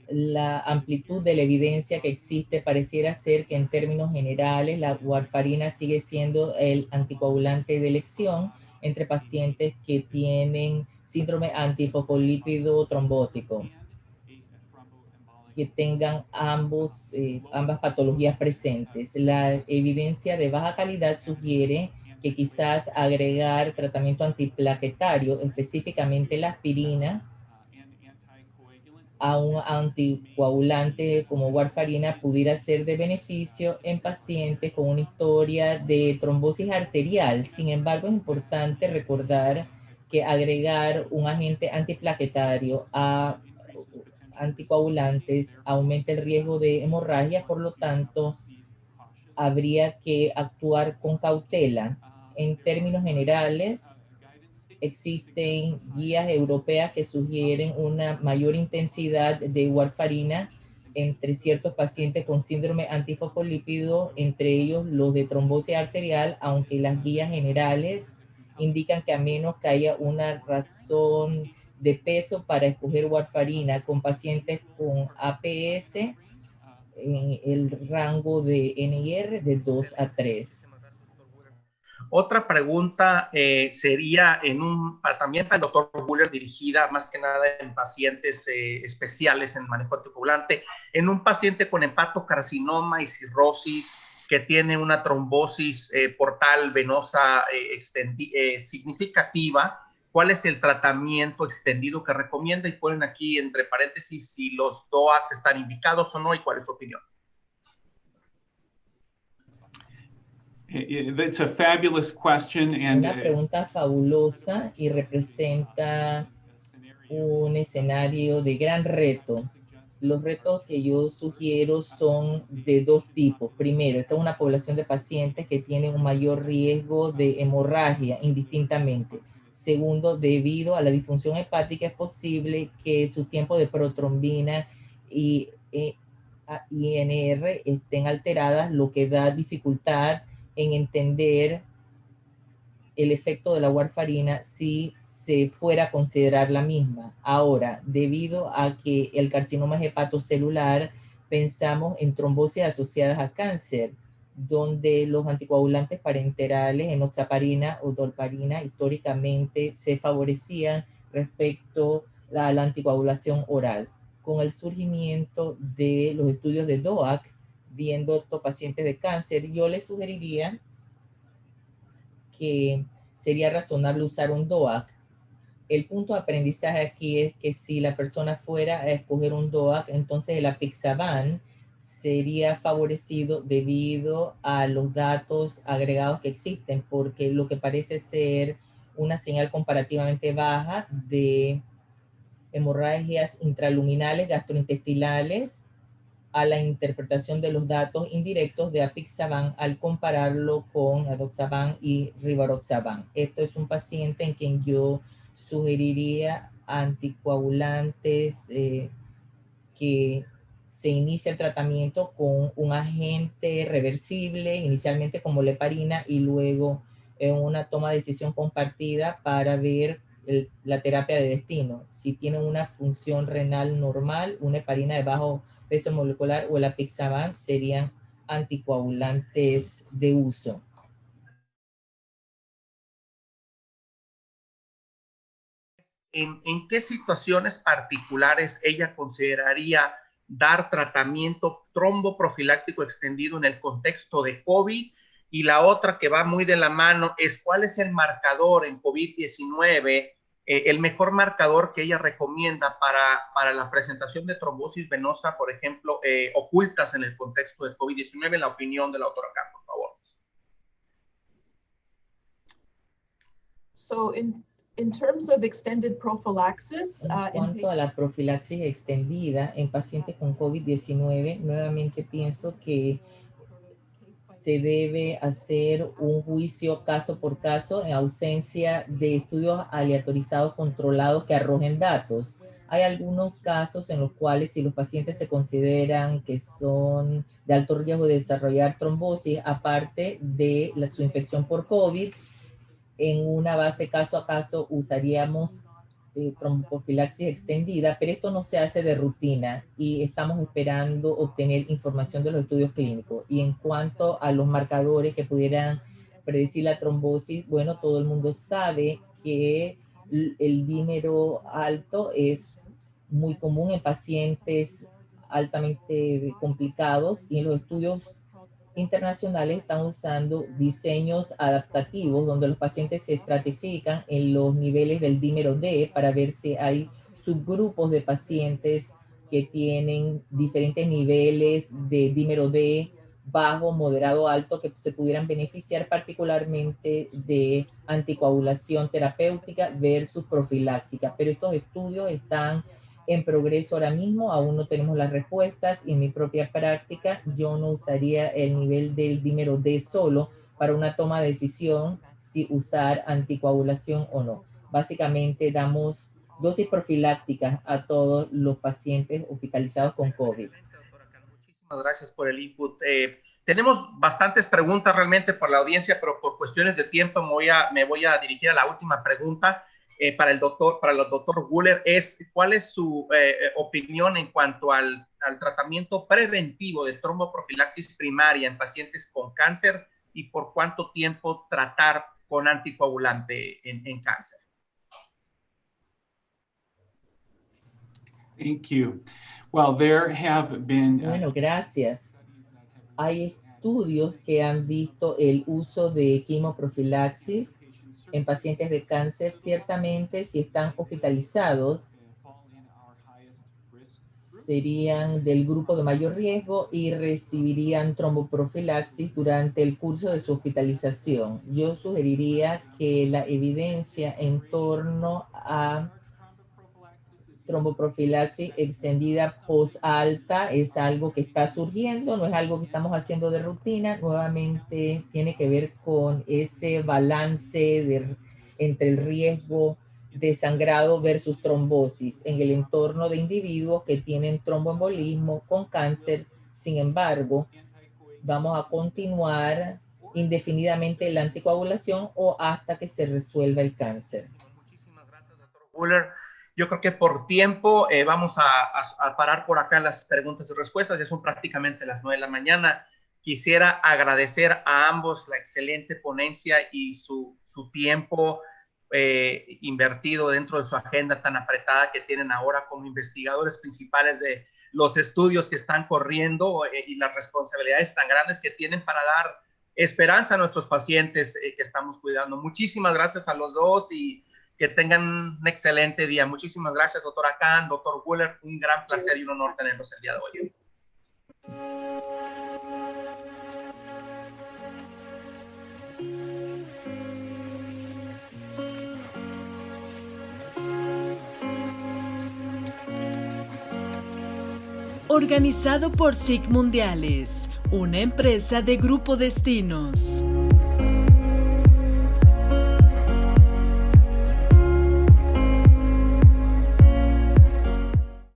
la amplitud de la evidencia que existe, pareciera ser que en términos generales la warfarina sigue siendo el anticoagulante de elección entre pacientes que tienen síndrome antifosfolípido trombótico, que tengan ambas patologías presentes. La evidencia de baja calidad sugiere que quizás agregar tratamiento antiplaquetario, específicamente la aspirina, a un anticoagulante como warfarina pudiera ser de beneficio en pacientes con una historia de trombosis arterial. Sin embargo, es importante recordar que agregar un agente antiplaquetario a anticoagulantes aumenta el riesgo de hemorragia, por lo tanto, habría que actuar con cautela. En términos generales, existen guías europeas que sugieren una mayor intensidad de warfarina entre ciertos pacientes con síndrome antifosfolípido, entre ellos los de trombosis arterial, aunque las guías generales indican que a menos que haya una razón de peso para escoger warfarina con pacientes con APS, en el rango de NIR de 2 a 3. Otra pregunta sería también para el doctor Buller, dirigida más que nada en pacientes especiales en manejo anticoagulante, en un paciente con hepatocarcinoma y cirrosis que tiene una trombosis portal venosa significativa. ¿Cuál es el tratamiento extendido que recomienda? Y ponen aquí entre paréntesis si los DOACs están indicados o no y cuál es su opinión. That's a fabulous question, and una pregunta fabulosa y representa un escenario de gran reto. Los retos que yo sugiero son de 2 tipos. Primero, esta es una población de pacientes que tienen un mayor riesgo de hemorragia indistintamente. Segundo, debido a la disfunción hepática es posible que su tiempo de protrombina y INR estén alteradas, lo que da dificultad en entender el efecto de la warfarina si se fuera a considerar la misma. Ahora, debido a que el carcinoma es hepatocelular, pensamos en trombosis asociadas a cáncer, donde los anticoagulantes parenterales, enoxaparina o dolparina, históricamente se favorecían respecto a la anticoagulación oral. Con el surgimiento de los estudios de DOAC, viendo estos pacientes de cáncer, yo les sugeriría que sería razonable usar un DOAC. El punto de aprendizaje aquí es que si la persona fuera a escoger un DOAC, entonces el apixaban sería favorecido debido a los datos agregados que existen, porque lo que parece ser una señal comparativamente baja de hemorragias intraluminales gastrointestinales a la interpretación de los datos indirectos de apixaban al compararlo con adoxaban y rivaroxaban. Esto es un paciente en quien yo sugeriría anticoagulantes que se inicia el tratamiento con un agente reversible, inicialmente como leparina y luego en una toma de decisión compartida para ver la terapia de destino. Si tiene una función renal normal, una heparina de bajo peso molecular o el apixaban serían anticoagulantes de uso. ¿En qué situaciones particulares ella consideraría dar tratamiento tromboprofiláctico extendido en el contexto de COVID? Y la otra que va muy de la mano es cuál es el marcador en COVID-19, el mejor marcador que ella recomienda para la presentación de trombosis venosa, por ejemplo, ocultas en el contexto de COVID-19, en la opinión de la doctora Khan, por favor. So in terms of extended prophylaxis, en cuanto a la profilaxis extendida en pacientes con COVID-19, nuevamente pienso que se debe hacer un juicio caso por caso en ausencia de estudios aleatorizados controlados que arrojen datos. Hay algunos casos en los cuales si los pacientes se consideran que son de alto riesgo de desarrollar trombosis, aparte de su infección por COVID, en una base caso a caso usaríamos tromboprofilaxis extendida, pero esto no se hace de rutina y estamos esperando obtener información de los estudios clínicos. Y en cuanto a los marcadores que pudieran predecir la trombosis, bueno, todo el mundo sabe que el dímero alto es muy común en pacientes altamente complicados y en los estudios internacionales están usando diseños adaptativos donde los pacientes se estratifican en los niveles del dímero D para ver si hay subgrupos de pacientes que tienen diferentes niveles de dímero D, bajo, moderado, alto, que se pudieran beneficiar particularmente de anticoagulación terapéutica versus profiláctica. Pero estos estudios están en progreso ahora mismo, aún no tenemos las respuestas y en mi propia práctica yo no usaría el nivel del dímero D solo para una toma de decisión si usar anticoagulación o no. Básicamente damos dosis profilácticas a todos los pacientes hospitalizados con COVID. Muchísimas gracias por el input. Tenemos bastantes preguntas realmente por la audiencia, pero por cuestiones de tiempo me voy a dirigir a la última pregunta. Para el doctor Wuller, ¿cuál es su opinión en cuanto al tratamiento preventivo de tromboprofilaxis primaria en pacientes con cáncer y por cuánto tiempo tratar con anticoagulante en cáncer? Thank you. Well, there have been Bueno, gracias. Hay estudios que han visto el uso de quimoprofilaxis en pacientes de cáncer. Ciertamente, si están hospitalizados, serían del grupo de mayor riesgo y recibirían tromboprofilaxis durante el curso de su hospitalización. Yo sugeriría que la evidencia en torno a tromboprofilaxis extendida post-alta es algo que está surgiendo, no es algo que estamos haciendo de rutina, nuevamente tiene que ver con ese balance entre el riesgo de sangrado versus trombosis en el entorno de individuos que tienen tromboembolismo con cáncer. Sin embargo, vamos a continuar indefinidamente la anticoagulación o hasta que se resuelva el cáncer. Muchísimas gracias, doctor Wuller. Yo creo que por tiempo vamos a parar por acá las preguntas y respuestas. Ya son prácticamente las 9 de la mañana. Quisiera agradecer a ambos la excelente ponencia y su tiempo invertido dentro de su agenda tan apretada que tienen ahora como investigadores principales de los estudios que están corriendo y las responsabilidades tan grandes que tienen para dar esperanza a nuestros pacientes que estamos cuidando. Muchísimas gracias a los dos y que tengan un excelente día. Muchísimas gracias, doctora Khan, doctor Wuller. Un gran placer y un honor tenerlos el día de hoy. organizado por SIG Mundiales, una empresa de Grupo Destinos.